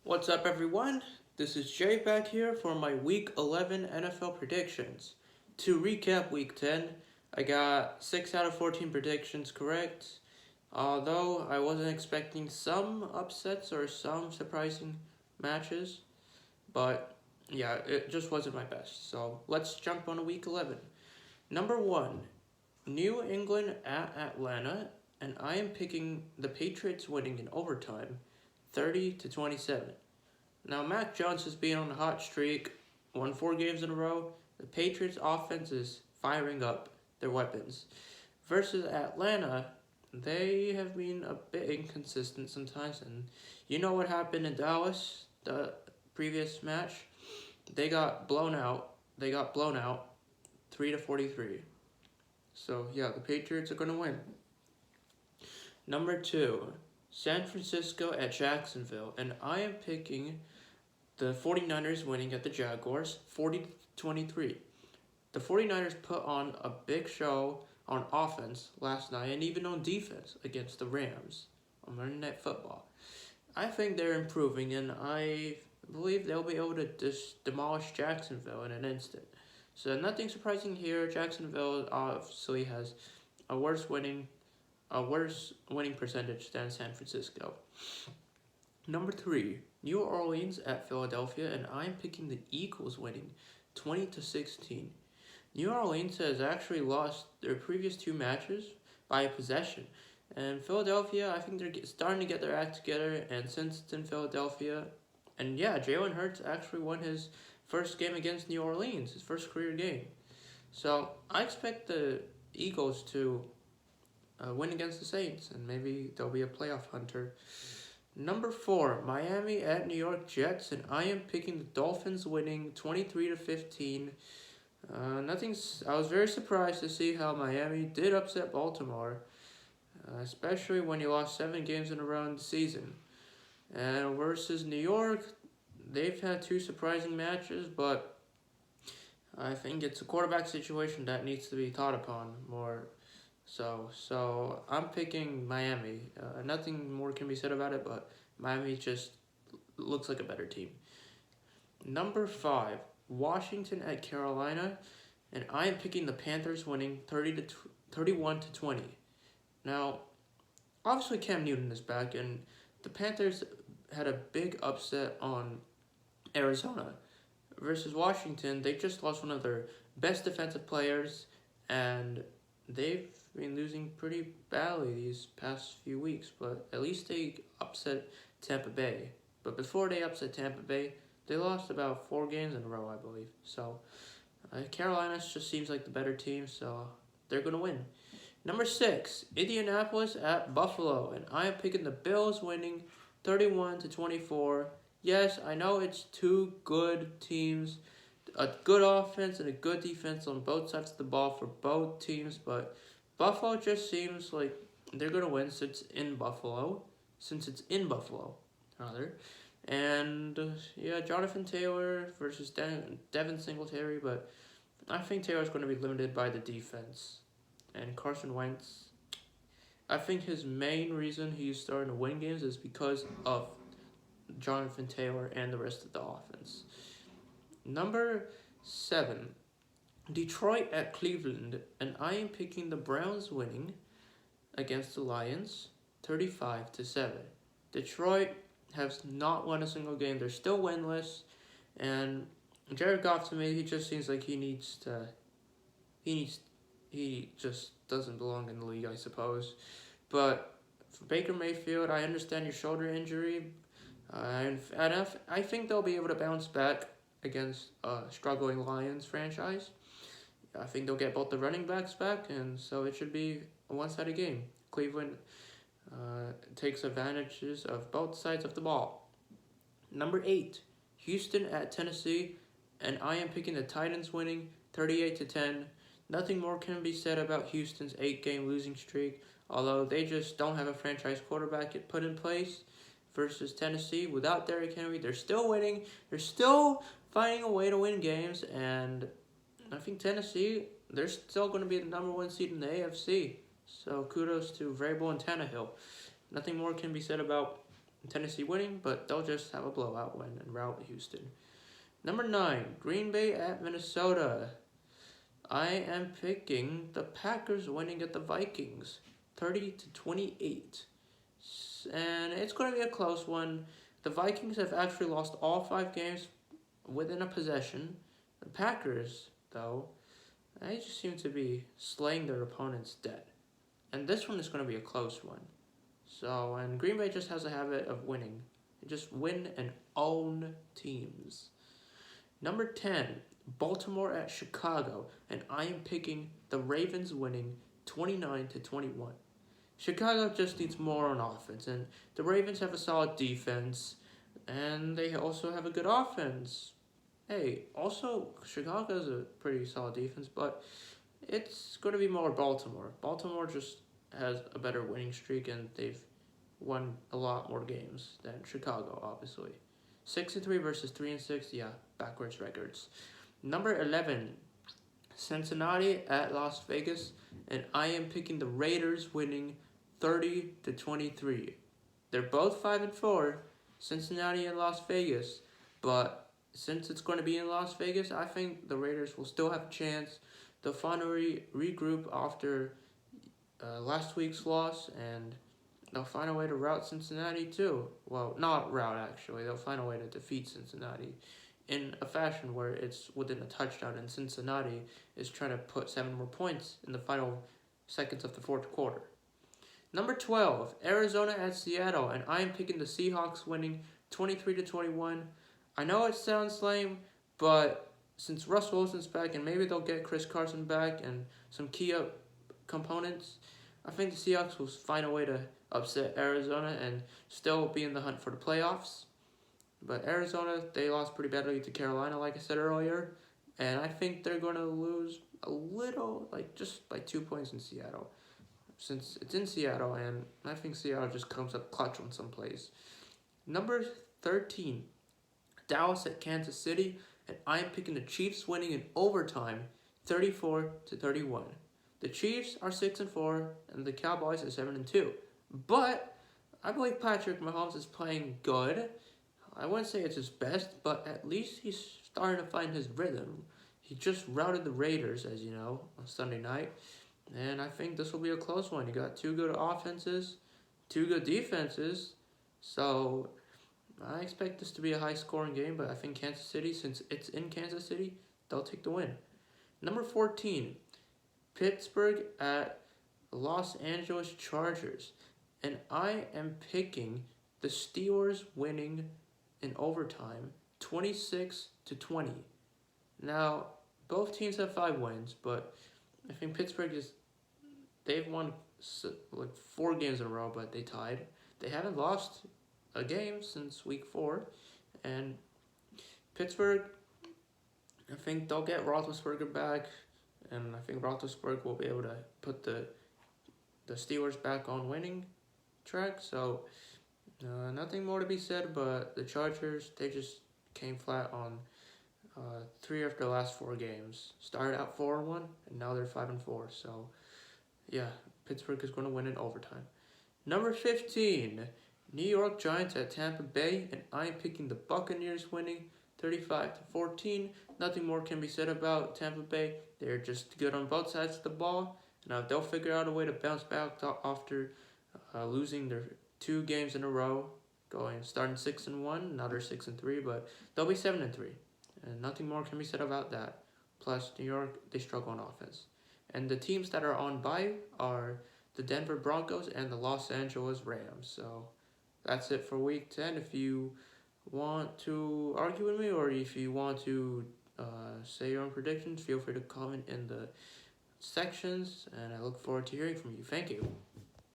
What's up, everyone? This is Jay back here for my Week 11 NFL predictions. To recap Week 10, I got 6 out of 14 predictions correct, although I wasn't expecting some upsets or some surprising matches, but yeah, it just wasn't my best. So let's jump on to Week 11. Number 1, New England at Atlanta, and I am picking the Patriots winning in overtime, 30-27. Now, Mac Jones has been on a hot streak, won 4 games in a row. The Patriots' offense is firing up their weapons. Versus Atlanta, they have been a bit inconsistent sometimes, and you know what happened in Dallas, the previous match? They got blown out. 3-43. So yeah, the Patriots are gonna win. Number 2, San Francisco at Jacksonville, and I am picking the 49ers winning at the Jaguars, 40-23. The 49ers put on a big show on offense last night and even on defense against the Rams on Monday Night Football. I think they're improving, and I believe they'll be able to just demolish Jacksonville in an instant. So nothing surprising here. Jacksonville obviously has a worse winning percentage than San Francisco. Number 3, New Orleans at Philadelphia, and I'm picking the Eagles winning 20-16. New Orleans has actually lost their previous 2 matches by a possession, and Philadelphia, I think they're starting to get their act together, and since it's in Philadelphia, and yeah, Jalen Hurts actually won his first game against New Orleans, his first career game. So I expect the Eagles to win against the Saints, and maybe they'll be a playoff hunter. Number 4, Miami at New York Jets, and I am picking the Dolphins winning 23-15. I was very surprised to see how Miami did upset Baltimore, especially when you lost 7 games in a row in the season. And versus New York, they've had 2 surprising matches, but I think it's a quarterback situation that needs to be thought upon more. So I'm picking Miami. Nothing more can be said about it, but Miami just looks like a better team. Number 5, Washington at Carolina, and I am picking the Panthers winning 31-20. Now, obviously Cam Newton is back, and the Panthers had a big upset on Arizona. Versus Washington, they just lost one of their best defensive players, and they've been losing pretty badly these past few weeks, but at least they upset Tampa Bay. But before they upset Tampa Bay, they lost about 4 games in a row, I believe. So Carolina just seems like the better team, so they're going to win. Number 6, Indianapolis at Buffalo, and I am picking the Bills winning 31-24. Yes, I know it's 2 good teams, a good offense and a good defense on both sides of the ball for both teams, but Buffalo just seems like they're going to win since it's in Buffalo, rather. And yeah, Jonathan Taylor versus Devin Singletary, but I think Taylor's going to be limited by the defense. And Carson Wentz, I think his main reason he's starting to win games is because of Jonathan Taylor and the rest of the offense. Number 7, Detroit at Cleveland, and I am picking the Browns winning against the Lions 35-7. Detroit has not won a single game. They're still winless, and Jared Goff, to me, he just seems like he just doesn't belong in the league, I suppose. But for Baker Mayfield, I understand your shoulder injury, and I think they'll be able to bounce back against a struggling Lions franchise. I think they'll get both the running backs back, and so it should be a one-sided game. Cleveland takes advantages of both sides of the ball. Number 8, Houston at Tennessee, and I am picking the Titans winning 38-10. Nothing more can be said about Houston's 8-game losing streak, although they just don't have a franchise quarterback put in place. Versus Tennessee, without Derrick Henry, they're still winning. They're still finding a way to win games, and I think Tennessee, they're still going to be the number 1 seed in the AFC. So kudos to Vrabel and Tannehill. Nothing more can be said about Tennessee winning, but they'll just have a blowout win and rout Houston. Number 9, Green Bay at Minnesota. I am picking the Packers winning at the Vikings, 30-28. And it's going to be a close one. The Vikings have actually lost all 5 games within a possession. The Packers, though, they just seem to be slaying their opponents dead. And this one is going to be a close one. So, and Green Bay just has a habit of winning. They just win and own teams. Number 10, Baltimore at Chicago. And I am picking the Ravens winning 29-21. Chicago just needs more on offense, and the Ravens have a solid defense, and they also have a good offense. Hey, also, Chicago's a pretty solid defense, but it's going to be more Baltimore. Baltimore just has a better winning streak, and they've won a lot more games than Chicago, obviously. 6-3 versus 3-6, yeah, backwards records. Number 11, Cincinnati at Las Vegas, and I am picking the Raiders winning 30-23. They're both 5-4, Cincinnati and Las Vegas, but since it's going to be in Las Vegas, I think the Raiders will still have a chance. They'll finally regroup after last week's loss, and they'll find a way to rout Cincinnati too. Well, not rout actually. They'll find a way to defeat Cincinnati in a fashion where it's within a touchdown, and Cincinnati is trying to put 7 more points in the final seconds of the fourth quarter. Number 12, Arizona at Seattle, and I am picking the Seahawks winning 23-21. I know it sounds lame, but since Russ Wilson's back, and maybe they'll get Chris Carson back and some key components, I think the Seahawks will find a way to upset Arizona and still be in the hunt for the playoffs. But Arizona, they lost pretty badly to Carolina, like I said earlier, and I think they're going to lose a little, like just by 2 points in Seattle, since it's in Seattle, and I think Seattle just comes up clutch on some plays. Number 13, Dallas at Kansas City, and I'm picking the Chiefs winning in overtime, 34-31. The Chiefs are 6-4, and the Cowboys are 7-2. But I believe Patrick Mahomes is playing good. I wouldn't say it's his best, but at least he's starting to find his rhythm. He just routed the Raiders, as you know, on Sunday night. And I think this will be a close one. You got 2 good offenses, 2 good defenses. So I expect this to be a high-scoring game, but I think Kansas City, since it's in Kansas City, they'll take the win. Number 14, Pittsburgh at Los Angeles Chargers. And I am picking the Steelers winning in overtime, 26-20. Now, both teams have 5 wins, but I think Pittsburgh they've won like 4 games in a row, but they tied. They haven't lost a game since week 4, and Pittsburgh, I think they'll get Roethlisberger back, and I think Roethlisberger will be able to put the Steelers back on winning track. So nothing more to be said, but the Chargers, they just came flat on 3 of their last 4 games. Started out 4-1, and now they're 5-4. So yeah, Pittsburgh is going to win in overtime. Number 15, New York Giants at Tampa Bay, and I'm picking the Buccaneers winning 35-14. Nothing more can be said about Tampa Bay. They're just good on both sides of the ball. Now they'll figure out a way to bounce back after losing their 2 games in a row, starting 6-1. Now they're 6-3, but they'll be 7-3, and nothing more can be said about that. Plus, New York, they struggle on offense, and the teams that are on bye are the Denver Broncos and the Los Angeles Rams. So that's it for Week 10. If you want to argue with me, or if you want to say your own predictions, feel free to comment in the sections, and I look forward to hearing from you. Thank you.